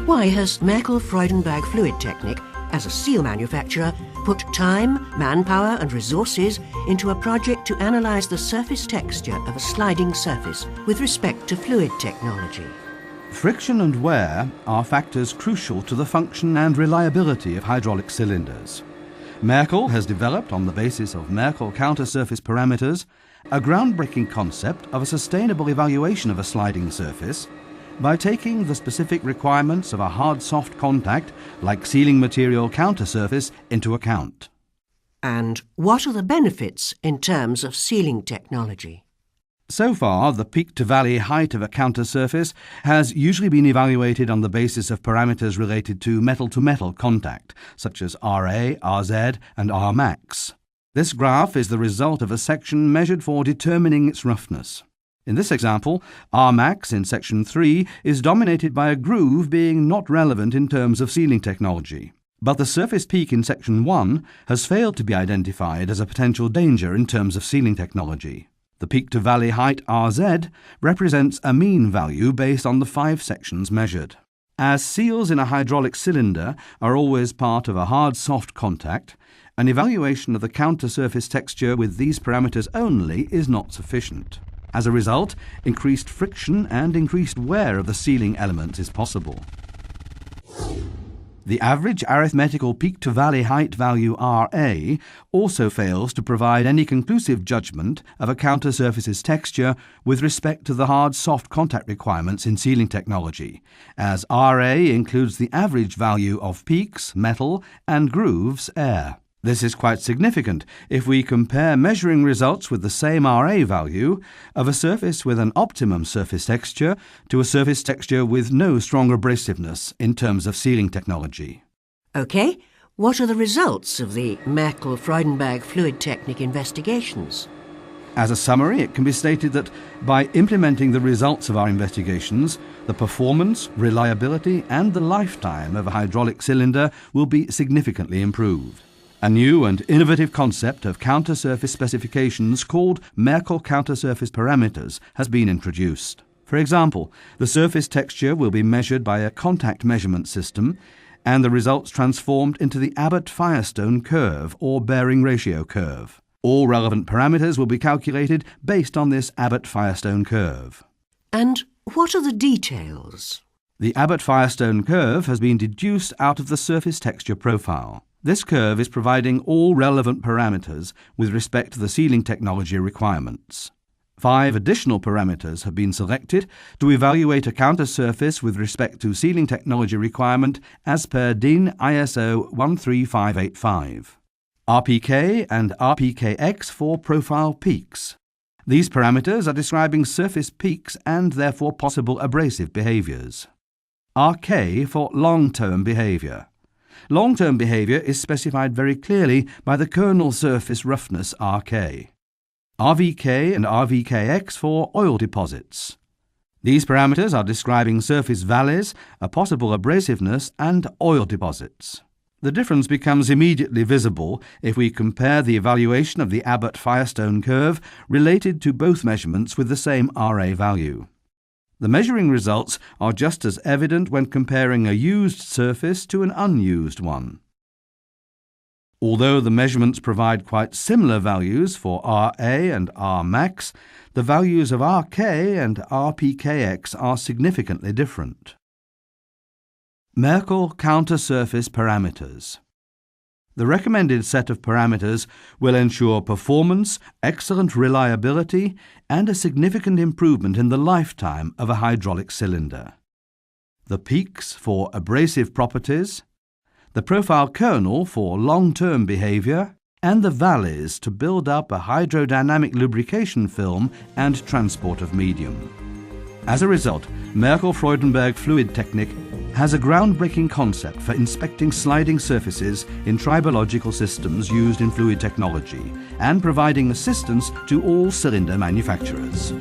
Why has Merkel-Freudenberg fluid technique, as a seal manufacturer, put time, manpower and resources into a project to analyse the surface texture of a sliding surface with respect to fluid technology? Friction and wear are factors crucial to the function and reliability of hydraulic cylinders. Merkel has developed, on the basis of Merkel counter-surface parameters, a groundbreaking concept of a sustainable evaluation of a sliding surface by taking the specific requirements of a hard-soft contact, like sealing material counter-surface, into account. And what are the benefits in terms of sealing technology? So far, the peak-to-valley height of a counter-surface has usually been evaluated on the basis of parameters related to metal-to-metal contact, such as RA, RZ and Rmax. This graph is the result of a section measured for determining its roughness. In this example, Rmax in section 3 is dominated by a groove being not relevant in terms of sealing technology. But the surface peak in section 1 has failed to be identified as a potential danger in terms of sealing technology. The peak-to-valley height RZ represents a mean value based on the 5 sections measured. As seals in a hydraulic cylinder are always part of a hard-soft contact, an evaluation of the counter-surface texture with these parameters only is not sufficient. As a result, increased friction and increased wear of the sealing elements is possible. The average arithmetical peak-to-valley height value RA also fails to provide any conclusive judgment of a counter-surface's texture with respect to the hard-soft contact requirements in sealing technology, as RA includes the average value of peaks, metal, and grooves, air. This is quite significant if we compare measuring results with the same RA value of a surface with an optimum surface texture to a surface texture with no strong abrasiveness in terms of sealing technology. OK, what are the results of the Merkel-Freudenberg fluid technique investigations? As a summary, it can be stated that by implementing the results of our investigations, the performance, reliability and the lifetime of a hydraulic cylinder will be significantly improved. A new and innovative concept of counter-surface specifications called Merkel counter-surface parameters has been introduced. For example, the surface texture will be measured by a contact measurement system and the results transformed into the Abbott-Firestone curve or bearing ratio curve. All relevant parameters will be calculated based on this Abbott-Firestone curve. And what are the details? The Abbott-Firestone curve has been deduced out of the surface texture profile. This curve is providing all relevant parameters with respect to the sealing technology requirements. 5 additional parameters have been selected to evaluate a counter surface with respect to sealing technology requirement as per DIN ISO 13585. RPK and RPKX for profile peaks. These parameters are describing surface peaks and therefore possible abrasive behaviours. RK for long-term behaviour. Long-term behaviour is specified very clearly by the kernel surface roughness RK. RVK and RVKX for oil deposits. These parameters are describing surface valleys, a possible abrasiveness and oil deposits. The difference becomes immediately visible if we compare the evaluation of the Abbott-Firestone curve related to both measurements with the same RA value. The measuring results are just as evident when comparing a used surface to an unused one. Although the measurements provide quite similar values for RA and Rmax, the values of RK and RPKX are significantly different. Merkel counter-surface parameters. The recommended set of parameters will ensure performance, excellent reliability, and a significant improvement in the lifetime of a hydraulic cylinder. The peaks for abrasive properties, the profile kernel for long-term behaviour, and the valleys to build up a hydrodynamic lubrication film and transport of medium. As a result, Merkel-Freudenberg fluid technique has a groundbreaking concept for inspecting sliding surfaces in tribological systems used in fluid technology and providing assistance to all cylinder manufacturers.